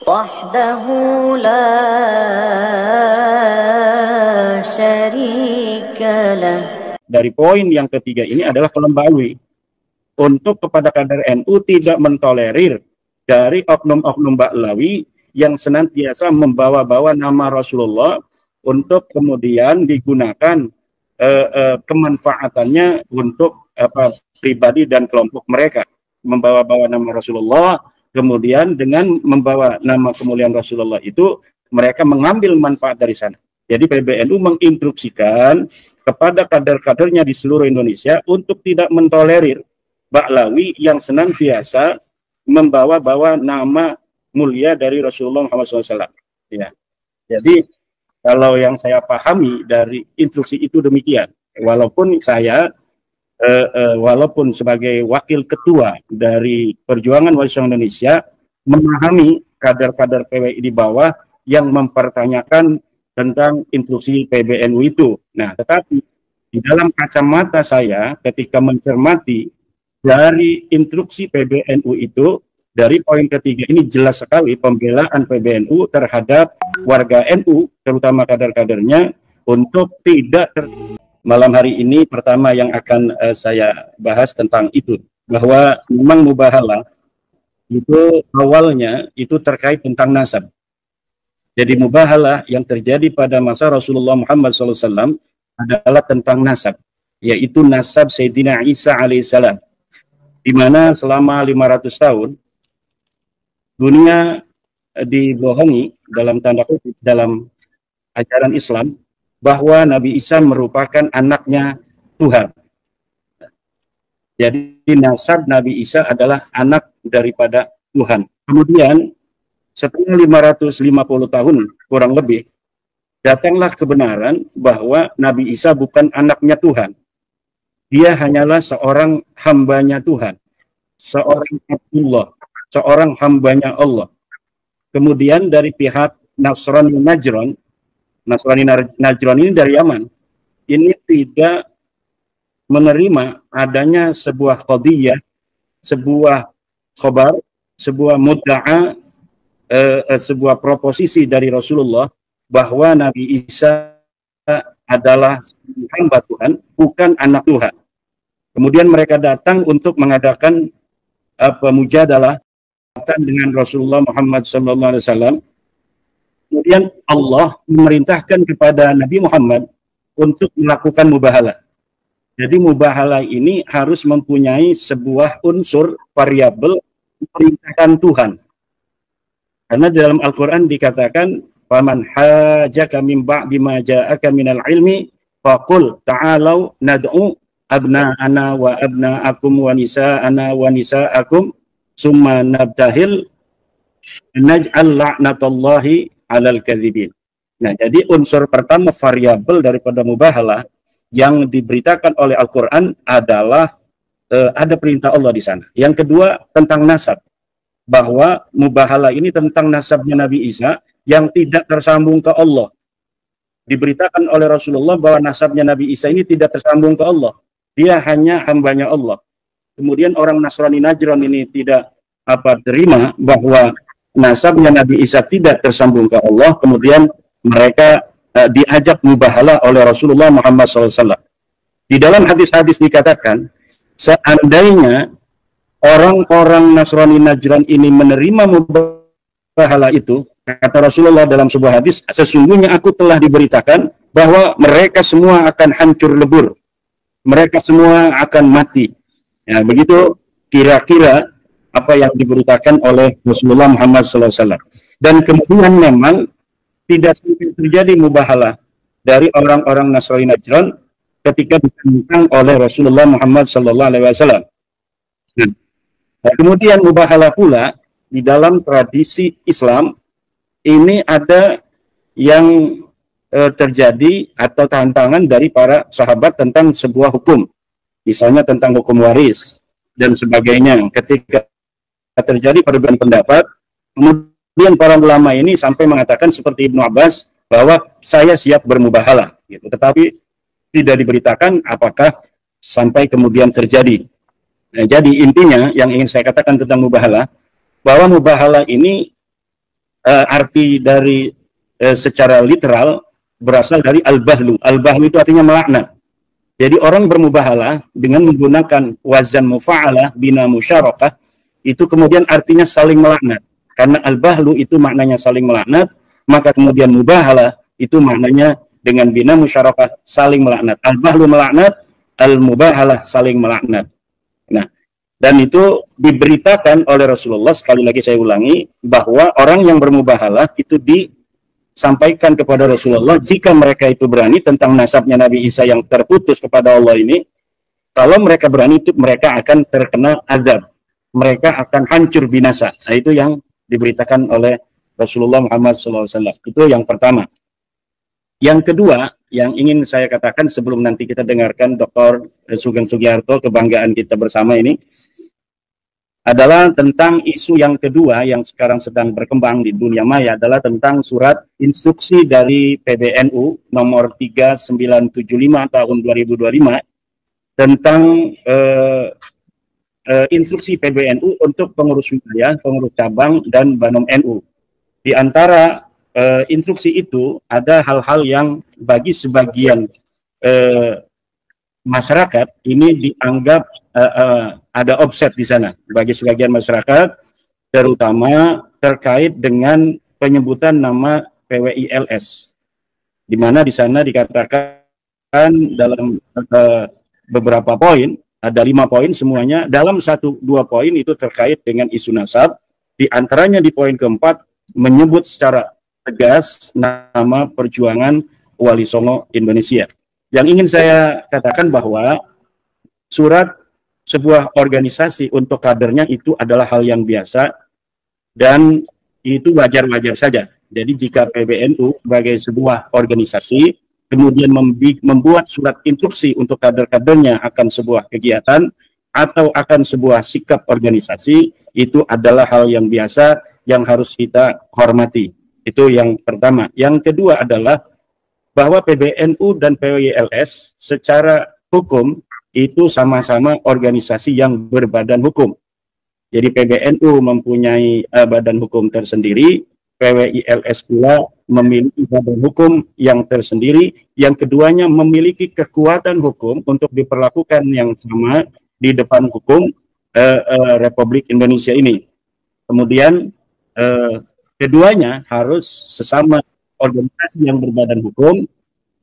وحده لا شريك له. Dari poin yang ketiga ini adalah Kelembawi untuk kepada kader NU tidak mentolerir dari oknum-oknum Ba'lawi yang senantiasa membawa-bawa nama Rasulullah untuk kemudian digunakan kemanfaatannya untuk pribadi dan kelompok mereka, membawa-bawa nama Rasulullah, kemudian dengan membawa nama kemuliaan Rasulullah itu mereka mengambil manfaat dari sana. Jadi PBNU menginstruksikan kepada kader-kadernya di seluruh Indonesia untuk tidak mentolerir Ba'lawi yang senantiasa membawa-bawa nama mulia dari Rasulullah Muhammad SAW. Ya. Jadi kalau yang saya pahami dari instruksi itu demikian. Walaupun saya walaupun sebagai wakil ketua dari Perjuangan Wali Songo Indonesia memahami kader-kader PWI di bawah yang mempertanyakan tentang instruksi PBNU itu. Nah, tetapi di dalam kacamata saya ketika mencermati dari instruksi PBNU itu, dari poin ketiga ini jelas sekali pembelaan PBNU terhadap warga NU, terutama kader-kadernya, untuk tidak malam hari ini pertama yang akan saya bahas tentang itu, bahwa memang mubahalah itu awalnya itu terkait tentang nasab. Jadi mubahalah yang terjadi pada masa Rasulullah Muhammad SAW adalah tentang nasab, yaitu nasab Sayyidina Isa alaihissalam, di mana selama 500 tahun dunia dibohongi dalam tanda kutip dalam ajaran Islam bahwa Nabi Isa merupakan anaknya Tuhan. Jadi nasab Nabi Isa adalah anak daripada Tuhan. Kemudian setelah 550 tahun kurang lebih, datanglah kebenaran bahwa Nabi Isa bukan anaknya Tuhan. Dia hanyalah seorang hambanya Tuhan, seorang Abdullah, seorang hambanya Allah. Kemudian dari pihak Nasrani Najran ini dari Yaman, ini tidak menerima adanya sebuah qadiyah, sebuah khobar, sebuah mudda'a, sebuah proposisi dari Rasulullah bahwa Nabi Isa adalah hamba Tuhan, bukan anak Tuhan. Kemudian mereka datang untuk mengadakan mujadalah dengan Rasulullah Muhammad SAW. Kemudian Allah memerintahkan kepada Nabi Muhammad untuk melakukan mubahalah. Jadi mubahalah ini harus mempunyai sebuah unsur variabel perintahkan Tuhan. Karena dalam Al-Quran dikatakan, "Faman hajaka min ba'di ma ja'aka minal ilmi faqul ta'alau nad'u abna'ana wa abna'akum wa nisa'ana wa nisa'akum summa nabtahil naj'al la'natallahi 'alal kadzibin." Nah, jadi unsur pertama variabel daripada mubahalah yang diberitakan oleh Al-Quran adalah ada perintah Allah di sana. Yang kedua tentang nasab, bahwa mubahalah ini tentang nasabnya Nabi Isa yang tidak tersambung ke Allah. Diberitakan oleh Rasulullah bahwa nasabnya Nabi Isa ini tidak tersambung ke Allah. Dia hanya hambanya Allah. Kemudian orang Nasrani Najran ini tidak terima bahwa nasabnya Nabi Isa tidak tersambung ke Allah. Kemudian mereka diajak mubahalah oleh Rasulullah Muhammad SAW. Di dalam hadis-hadis dikatakan, seandainya orang-orang Nasrani Najran ini menerima mubahalah itu, kata Rasulullah dalam sebuah hadis, sesungguhnya aku telah diberitakan bahwa mereka semua akan hancur lebur, mereka semua akan mati. Ya, begitu kira-kira apa yang diberitakan oleh Rasulullah Muhammad SAW. Dan kemudian memang tidak sampai terjadi mubahalah dari orang-orang Nasrani Najran ketika ditentang oleh Rasulullah Muhammad SAW. Nah, kemudian mubahalah pula di dalam tradisi Islam ini ada yang terjadi atau tantangan dari para sahabat tentang sebuah hukum, misalnya tentang hukum waris dan sebagainya. Ketika terjadi perbedaan pendapat, kemudian para ulama ini sampai mengatakan seperti Ibnu Abbas bahwa saya siap bermubahalah, gitu. Tetapi tidak diberitakan apakah sampai kemudian terjadi. Nah, jadi intinya yang ingin saya katakan tentang mubahalah, bahwa mubahalah ini arti dari secara literal berasal dari al-bahlu. Al-bahlu itu artinya melaknat. Jadi orang bermubahalah dengan menggunakan wazan mufa'alah bina musyarakah, itu kemudian artinya saling melaknat. Karena al-bahlu itu maknanya saling melaknat, maka kemudian mubahalah itu maknanya dengan bina musyarakah saling melaknat. Al-bahlu melaknat, al-mubahalah saling melaknat. Nah, dan itu diberitakan oleh Rasulullah, sekali lagi saya ulangi, bahwa orang yang bermubahalah itu disampaikan kepada Rasulullah, jika mereka itu berani tentang nasabnya Nabi Isa yang terputus kepada Allah ini, kalau mereka berani itu mereka akan terkena azab, mereka akan hancur binasa. Nah, itu yang diberitakan oleh Rasulullah Muhammad SAW. Itu yang pertama. Yang kedua, yang ingin saya katakan sebelum nanti kita dengarkan Dr. Sugeng Sugiharto, kebanggaan kita bersama ini, adalah tentang isu yang kedua yang sekarang sedang berkembang di dunia maya, adalah tentang surat instruksi dari PBNU nomor 3975 tahun 2025 tentang instruksi PBNU untuk pengurus wilayah, pengurus cabang, dan Banom NU. Di antara instruksi itu ada hal-hal yang bagi sebagian masyarakat ini dianggap ada offset di sana bagi sebagian masyarakat, terutama terkait dengan penyebutan nama PWILS, di mana di sana dikatakan dalam beberapa poin, ada 5 poin semuanya, dalam 1-2 poin itu terkait dengan isu nasab, di antaranya di poin keempat menyebut secara tegas nama Perjuangan Wali Songo Indonesia. Yang ingin saya katakan bahwa surat sebuah organisasi untuk kadernya itu adalah hal yang biasa dan itu wajar-wajar saja. Jadi jika PBNU sebagai sebuah organisasi kemudian membuat surat instruksi untuk kader-kadernya akan sebuah kegiatan atau akan sebuah sikap organisasi, itu adalah hal yang biasa yang harus kita hormati. Itu yang pertama. Yang kedua adalah bahwa PBNU dan PWILS secara hukum itu sama-sama organisasi yang berbadan hukum. Jadi PBNU mempunyai badan hukum tersendiri, PWILS pula memiliki badan hukum yang tersendiri, yang keduanya memiliki kekuatan hukum untuk diperlakukan yang sama di depan hukum Republik Indonesia ini. Kemudian keduanya harus sesama organisasi yang berbadan hukum,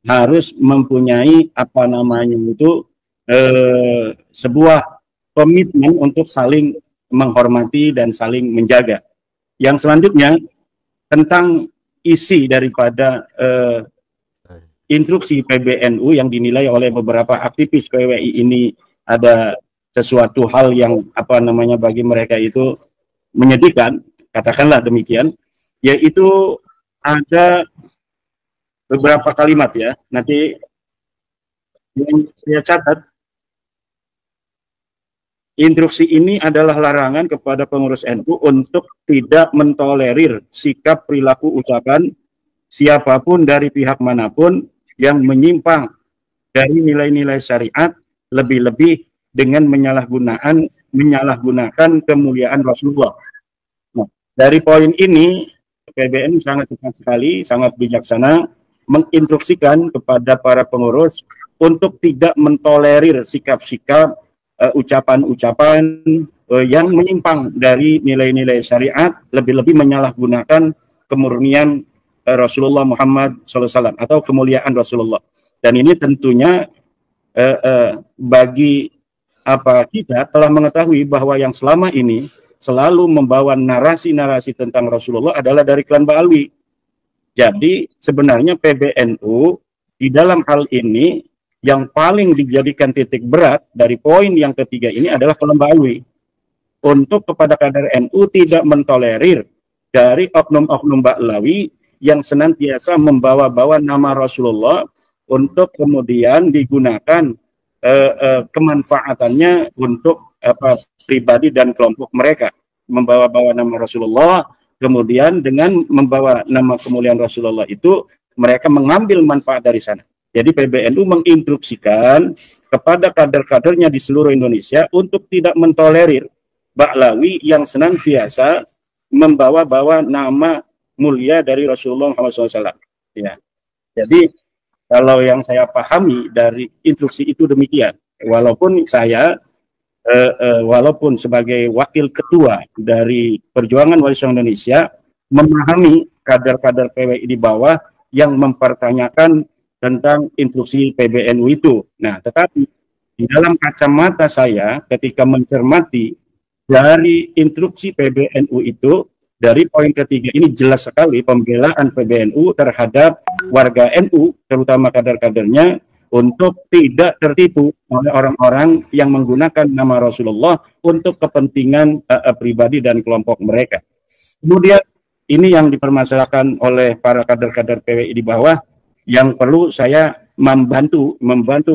harus mempunyai apa namanya itu sebuah komitmen untuk saling menghormati dan saling menjaga. Yang selanjutnya tentang isi daripada instruksi PBNU yang dinilai oleh beberapa aktivis PWI ini ada sesuatu hal yang apa namanya bagi mereka itu menyedihkan, katakanlah demikian, yaitu ada beberapa kalimat ya, nanti yang saya catat. Instruksi ini adalah larangan kepada pengurus NU untuk tidak mentolerir sikap, perilaku, ucapan siapapun dari pihak manapun yang menyimpang dari nilai-nilai syariat, lebih-lebih dengan menyalahgunakan kemuliaan Rasulullah. Nah, dari poin ini PBNU sangat tepat sekali, sangat bijaksana menginstruksikan kepada para pengurus untuk tidak mentolerir sikap-sikap, ucapan-ucapan yang menyimpang dari nilai-nilai syariat, lebih-lebih menyalahgunakan kemurnian Rasulullah Muhammad SAW atau kemuliaan Rasulullah. Dan ini tentunya bagi kita telah mengetahui bahwa yang selama ini selalu membawa narasi-narasi tentang Rasulullah adalah dari klan Ba'alwi. Jadi sebenarnya PBNU di dalam hal ini yang paling dijadikan titik berat dari poin yang ketiga ini adalah klan Ba'alwi. Untuk kepada kader NU tidak mentolerir dari oknum-oknum Ba'alwi yang senantiasa membawa-bawa nama Rasulullah untuk kemudian digunakan kemanfaatannya untuk pribadi dan kelompok mereka. Membawa-bawa nama Rasulullah, kemudian dengan membawa nama kemuliaan Rasulullah itu mereka mengambil manfaat dari sana. Jadi PBNU menginstruksikan kepada kader-kadernya di seluruh Indonesia untuk tidak mentolerir Ba'lawi yang senantiasa membawa-bawa nama mulia dari Rasulullah SAW. Ya. Jadi kalau yang saya pahami dari instruksi itu demikian. Walaupun saya walaupun sebagai wakil ketua dari Perjuangan Wali Songo Indonesia memahami kader-kader PWI di bawah yang mempertanyakan tentang instruksi PBNU itu. Nah, tetapi di dalam kacamata saya ketika mencermati dari instruksi PBNU itu, dari poin ketiga ini jelas sekali pembelaan PBNU terhadap warga NU, terutama kader-kadernya, untuk tidak tertipu oleh orang-orang yang menggunakan nama Rasulullah untuk kepentingan pribadi dan kelompok mereka. Kemudian ini yang dipermasalahkan oleh para kader-kader PWI di bawah, yang perlu saya membantu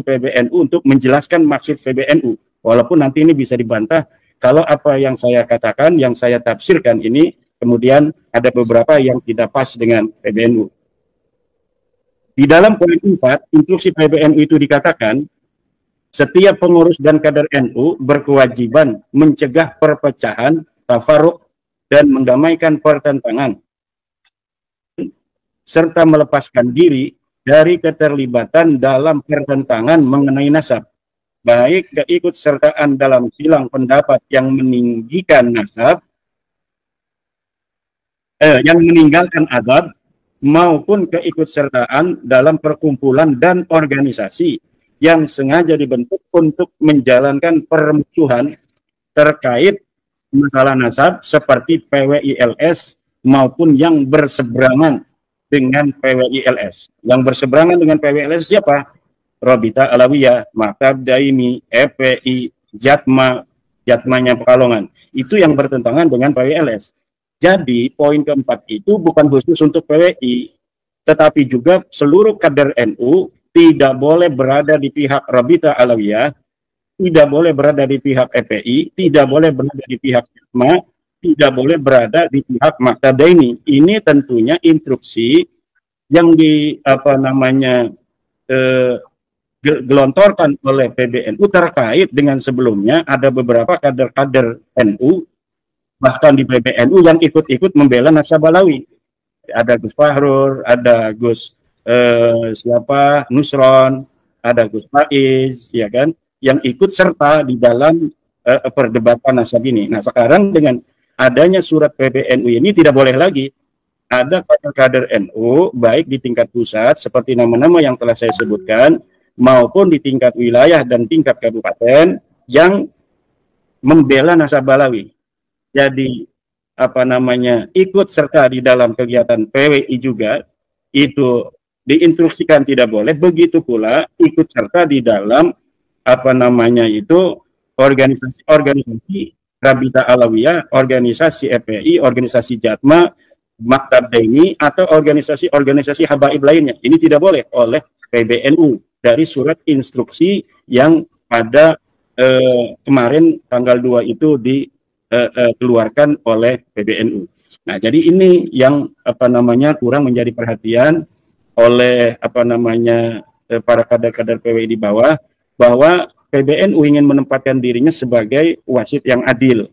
PBNU untuk menjelaskan maksud PBNU. Walaupun nanti ini bisa dibantah kalau apa yang saya katakan, yang saya tafsirkan ini kemudian ada beberapa yang tidak pas dengan PBNU. Di dalam poin 4, instruksi PBNU itu dikatakan, setiap pengurus dan kader NU berkewajiban mencegah perpecahan, tafarruq, dan mendamaikan pertentangan, serta melepaskan diri dari keterlibatan dalam pertentangan mengenai nasab, baik keikutsertaan dalam silang pendapat yang meninggikan nasab, yang meninggalkan adab, maupun keikutsertaan dalam perkumpulan dan organisasi yang sengaja dibentuk untuk menjalankan permusuhan terkait masalah nasab seperti PWILS maupun yang berseberangan dengan PWILS. Yang berseberangan dengan PWILS siapa? Robita Alawiyah, Maktab Daimi, EPI, Jatmanya Pekalongan. Itu yang bertentangan dengan PWILS. Jadi poin keempat itu bukan khusus untuk PWI, tetapi juga seluruh kader NU tidak boleh berada di pihak Robita Alawiyah, tidak boleh berada di pihak EPI, tidak boleh berada di pihak Jatma, tidak boleh berada di pihak Maktab Daimi. Ini tentunya instruksi yang gelontorkan oleh PBNU terkait dengan sebelumnya ada beberapa kader-kader NU bahkan di PBNU yang ikut-ikut membela Nasab Alawi. Ada Gus Fahrur, ada Gus Nusron, ada Gus Faiz, ya kan, yang ikut serta di dalam perdebatan nasab ini. Nah, sekarang dengan adanya surat PBNU ini tidak boleh lagi ada kader-kader NU baik di tingkat pusat seperti nama-nama yang telah saya sebutkan maupun di tingkat wilayah dan tingkat kabupaten yang membela Nasab Alawi. Jadi ikut serta di dalam kegiatan PWI juga itu diinstruksikan tidak boleh. Begitu pula ikut serta di dalam organisasi Rabita Alawiyah, organisasi EPI, organisasi Jatma, Maktab Daimi, atau organisasi habaib lainnya. Ini tidak boleh oleh PBNU dari surat instruksi yang pada kemarin tanggal 2 itu dikeluarkan oleh PBNU. Nah, jadi ini yang kurang menjadi perhatian oleh para kader-kader PWI di bawah, bahwa PBNU ingin menempatkan dirinya sebagai wasit yang adil,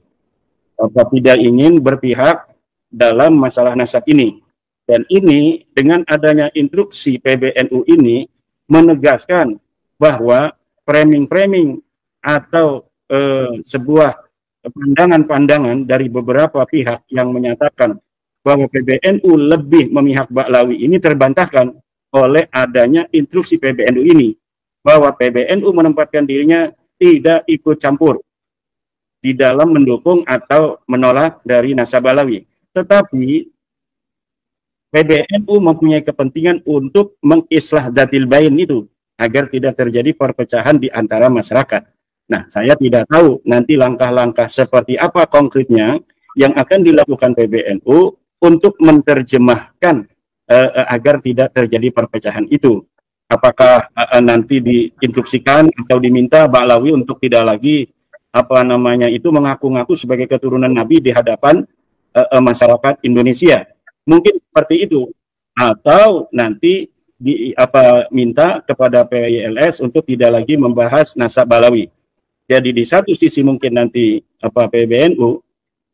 tidak ingin berpihak dalam masalah nasab ini. Dan ini dengan adanya instruksi PBNU ini menegaskan bahwa framing-framing atau sebuah pandangan-pandangan dari beberapa pihak yang menyatakan bahwa PBNU lebih memihak Ba'lawi ini terbantahkan oleh adanya instruksi PBNU ini, bahwa PBNU menempatkan dirinya tidak ikut campur di dalam mendukung atau menolak dari Nasab Ba'lawi. Tetapi PBNU mempunyai kepentingan untuk mengislah datil bain itu agar tidak terjadi perpecahan di antara masyarakat. Nah, saya tidak tahu nanti langkah-langkah seperti apa konkretnya yang akan dilakukan PBNU untuk menerjemahkan agar tidak terjadi perpecahan itu. Apakah nanti diinstruksikan atau diminta Ba'lawi untuk tidak lagi mengaku-ngaku sebagai keturunan Nabi di hadapan masyarakat Indonesia? Mungkin seperti itu. Atau nanti minta kepada PWILS untuk tidak lagi membahas nasab Ba'lawi. Jadi di satu sisi mungkin nanti PBNU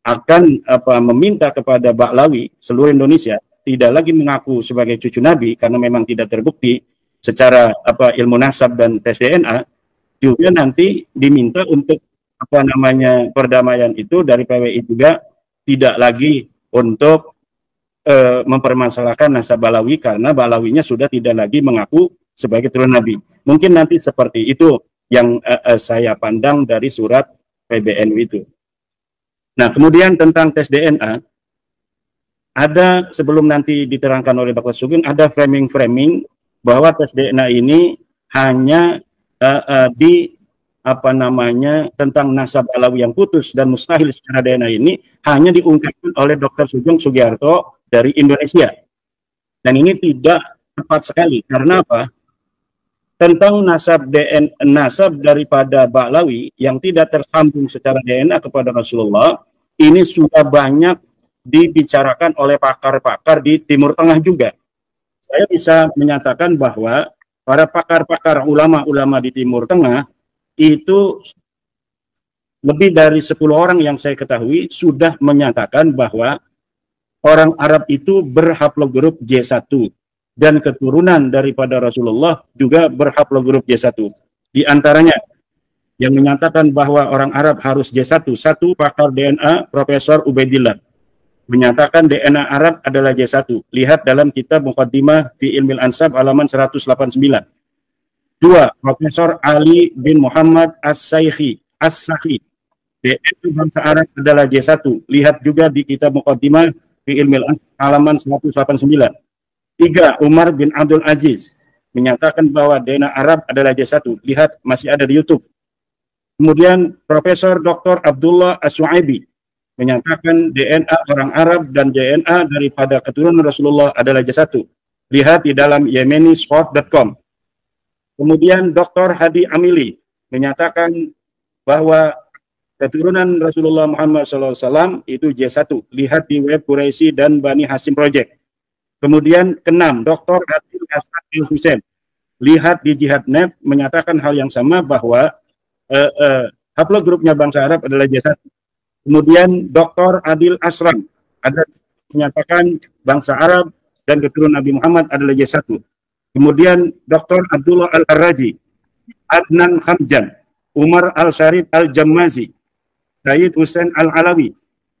akan meminta kepada Ba'lawi seluruh Indonesia tidak lagi mengaku sebagai cucu Nabi karena memang tidak terbukti secara ilmu nasab dan tes DNA, juga nanti diminta untuk perdamaian itu dari PWI juga tidak lagi untuk mempermasalahkan nasab Balawi karena Balawinya sudah tidak lagi mengaku sebagai turun Nabi. Mungkin nanti seperti itu yang saya pandang dari surat PBNU itu. Nah, kemudian tentang tes DNA, ada sebelum nanti diterangkan oleh Dr. Sugeng, ada framing-framing bahwa tes DNA ini hanya tentang nasab Balawi yang putus dan mustahil secara DNA ini hanya diungkapkan oleh Dr. Sugeng Sugiarto dari Indonesia. Dan ini tidak tepat sekali. Karena apa? Tentang nasab daripada Ba'lawi yang tidak tersambung secara DNA kepada Rasulullah, ini sudah banyak dibicarakan oleh pakar-pakar di Timur Tengah juga. Saya bisa menyatakan bahwa para pakar-pakar ulama-ulama di Timur Tengah itu lebih dari 10 orang yang saya ketahui sudah menyatakan bahwa orang Arab itu berhaplogrup J1. Dan keturunan daripada Rasulullah juga berhaplogrup J1. Di antaranya yang menyatakan bahwa orang Arab harus J1, satu pakar DNA Profesor Ubaidillah menyatakan DNA Arab adalah J1. Lihat dalam kitab Muqaddimah fi Ilmil Ansab halaman 189. Dua, Profesor Ali bin Muhammad As-Saikhi, DNA bangsa Arab adalah J1. Lihat juga di kitab Muqaddimah fi Ilmil Ansab halaman 189. Tiga, Umar bin Abdul Aziz menyatakan bahwa DNA Arab adalah J1. Lihat, masih ada di YouTube. Kemudian Profesor Dr. Abdullah As-Suaibi menyatakan DNA orang Arab dan DNA daripada keturunan Rasulullah adalah J1. Lihat di dalam yemenisport.com. Kemudian Dr. Hadi Amili menyatakan bahwa keturunan Rasulullah Muhammad SAW itu J1. Lihat di web Quraisy dan Bani Hasim Project. Kemudian keenam, Dr. Adil Hasan Al-Husain. Lihat di Jihad.net menyatakan hal yang sama bahwa haplogrupnya bangsa Arab adalah J1. Kemudian Dr. Adil Asram ada menyatakan bangsa Arab dan keturunan Nabi Muhammad adalah J1. Kemudian Dr. Abdullah Al-Raji, Adnan Hamjan, Umar Al-Sharif Al-Jammazi, Sayyid Hussein Al-Alawi.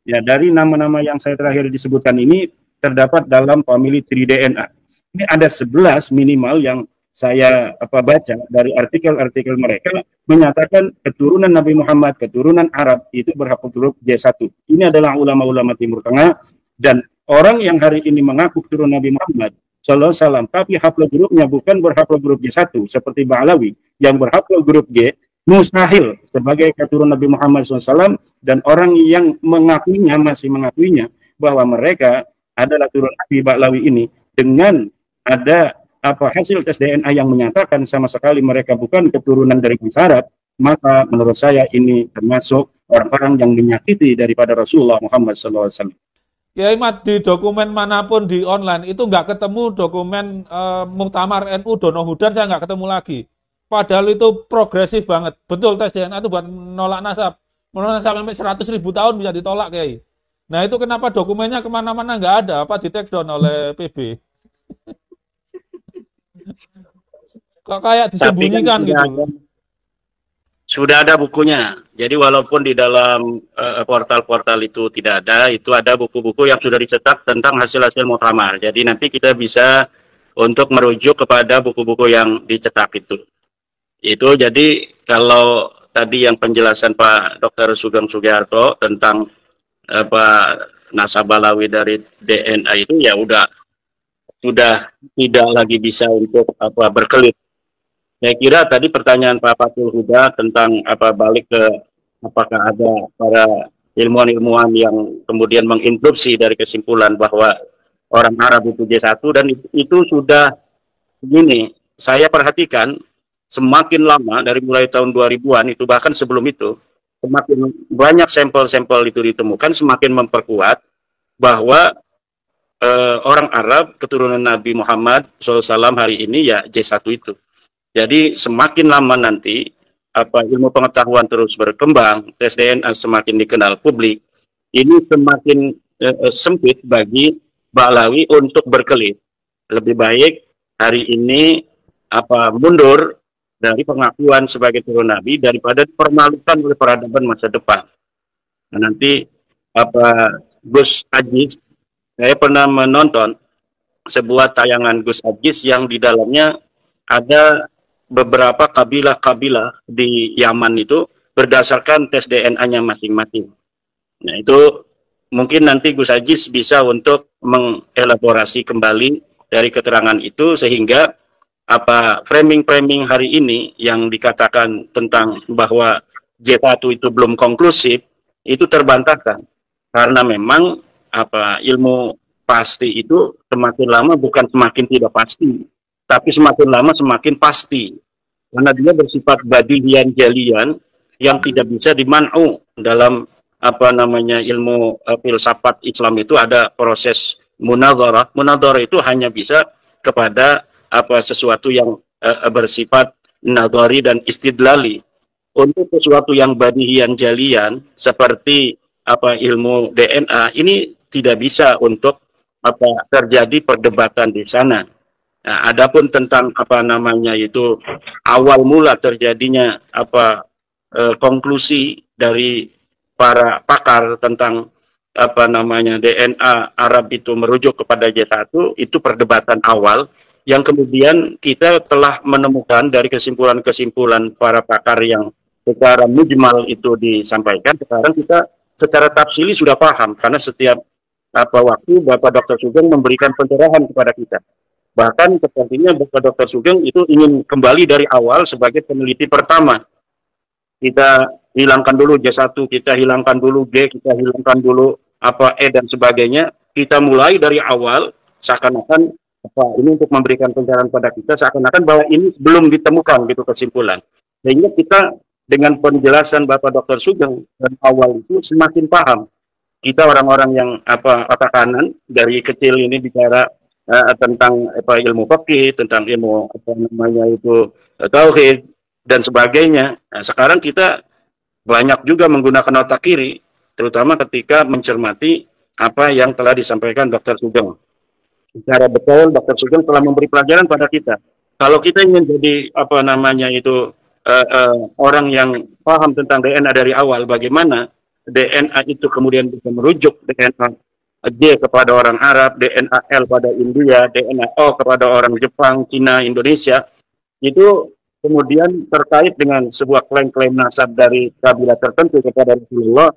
Ya, dari nama-nama yang saya terakhir disebutkan ini terdapat dalam family tree DNA. Ini ada 11 minimal yang saya baca dari artikel-artikel mereka menyatakan keturunan Nabi Muhammad, keturunan Arab itu berhaplogrup J1. Ini adalah ulama-ulama Timur Tengah dan orang yang hari ini mengaku keturunan Nabi Muhammad sallallahu alaihi wasallam tapi haplogrupnya bukan berhaplogrup J1 seperti Ba'lawi yang berhaplogrup G, mustahil sebagai keturunan Nabi Muhammad SAW, dan orang yang mengakuinya masih mengakuinya bahwa mereka adalah turun Nabi Ba'lawi ini dengan ada hasil tes DNA yang menyatakan sama sekali mereka bukan keturunan dari bangsa Arab, maka menurut saya ini termasuk orang-orang yang menyakiti daripada Rasulullah Muhammad SAW. Kiai Mat, di dokumen manapun di online itu nggak ketemu dokumen Muktamar NU Dono Hudan, saya nggak ketemu lagi. Padahal itu progresif banget. Betul, tes DNA itu buat menolak nasab. Menolak nasab sampai 100.000 tahun bisa ditolak, Kiai. Nah itu kenapa dokumennya kemana-mana nggak ada? Apa di take down oleh PB? Kok kayak disembunyikan gitu? Sudah ada bukunya. Jadi walaupun di dalam portal-portal itu tidak ada, itu ada buku-buku yang sudah dicetak tentang hasil-hasil muktamar. Jadi nanti kita bisa untuk merujuk kepada buku-buku yang dicetak itu. Itu jadi kalau tadi yang penjelasan Pak Dr. Sugeng Sugiarto tentang nasab Balawi dari DNA itu ya sudah tidak lagi bisa untuk berkelit. Saya kira tadi pertanyaan Pak Fatul Huda tentang balik ke apakah ada para ilmuwan-ilmuwan yang kemudian menginterupsi dari kesimpulan bahwa orang Arab itu J1, dan itu sudah begini, saya perhatikan semakin lama dari mulai tahun 2000-an itu, bahkan sebelum itu, semakin banyak sampel-sampel itu ditemukan, semakin memperkuat bahwa orang Arab keturunan Nabi Muhammad SAW hari ini ya J1 itu. Jadi semakin lama nanti ilmu pengetahuan terus berkembang, tes DNA semakin dikenal publik, ini semakin sempit bagi Ba'lawi untuk berkelit. Lebih baik hari ini mundur dari pengakuan sebagai turun Nabi daripada dipermalukan oleh peradaban masa depan. Nah, nanti Gus Ajis, saya pernah menonton sebuah tayangan Gus Ajis yang di dalamnya ada beberapa kabilah-kabilah di Yaman itu berdasarkan tes DNA-nya masing-masing. Nah, itu mungkin nanti Gus Ajis bisa untuk mengelaborasi kembali dari keterangan itu sehingga framing-framing hari ini yang dikatakan tentang bahwa J1 itu belum konklusif itu terbantahkan karena memang ilmu pasti itu semakin lama bukan semakin tidak pasti, tapi semakin lama semakin pasti karena dia bersifat badihian jalian yang tidak bisa diman'u. Dalam ilmu filsafat Islam itu ada proses munadharah. Munadharah itu hanya bisa kepada sesuatu yang bersifat nadhari dan istidlali. Untuk sesuatu yang badihian jalian seperti ilmu DNA ini tidak bisa untuk terjadi perdebatan di sana. Nah, adapun tentang awal mula terjadinya konklusi dari para pakar tentang DNA Arab itu merujuk kepada J1, itu perdebatan awal yang kemudian kita telah menemukan dari kesimpulan-kesimpulan para pakar yang secara mujmal itu disampaikan. Sekarang kita secara tafsili sudah paham karena setiap waktu Bapak Dr. Sugeng memberikan pencerahan kepada kita. Bahkan sepertinya Bapak Dr. Sugeng itu ingin kembali dari awal sebagai peneliti pertama. Kita hilangkan dulu J1, kita hilangkan dulu G, kita hilangkan dulu E dan sebagainya. Kita mulai dari awal seakan-akan ini untuk memberikan pencerahan pada kita seakan-akan bahwa ini belum ditemukan gitu kesimpulan. Sehingga kita dengan penjelasan Bapak Dr. Sugeng dari awal itu semakin paham. Kita orang-orang yang otak kanan dari kecil ini bicara tentang ilmu fikih, tentang ilmu tauhid dan sebagainya. Nah, sekarang kita banyak juga menggunakan otak kiri, terutama ketika mencermati apa yang telah disampaikan Dr. Sugeng. Secara betul Dr. Sugeng telah memberi pelajaran pada kita. Kalau kita ingin jadi orang yang paham tentang DNA dari awal, bagaimana DNA itu kemudian bisa merujuk DNA D kepada orang Arab, DNA L pada India, DNA O kepada orang Jepang, Cina, Indonesia, itu kemudian terkait dengan sebuah klaim-klaim nasab dari kabilah tertentu kepada Rasulullah,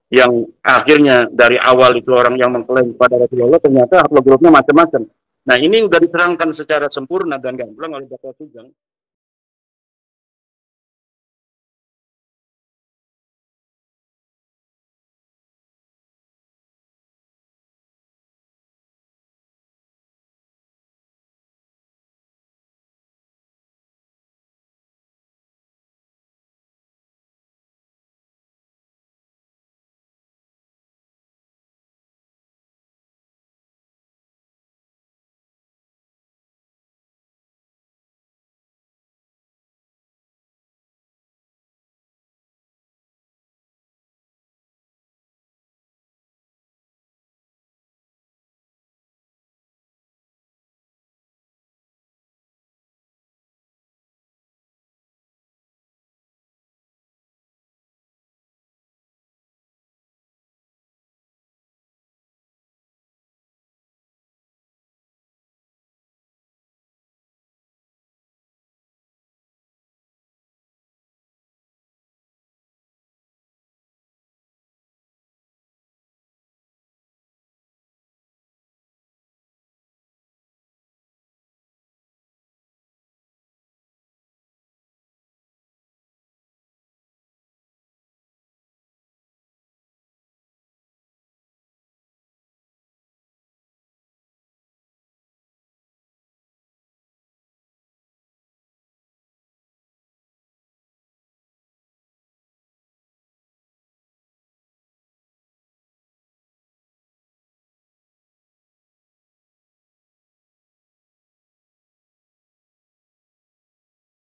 yang akhirnya dari awal itu orang yang mengklaim pada Rasulullah ternyata haplogrupnya macam-macam. Nah, ini sudah diterangkan secara sempurna dan gamblang oleh Dr. Sugeng.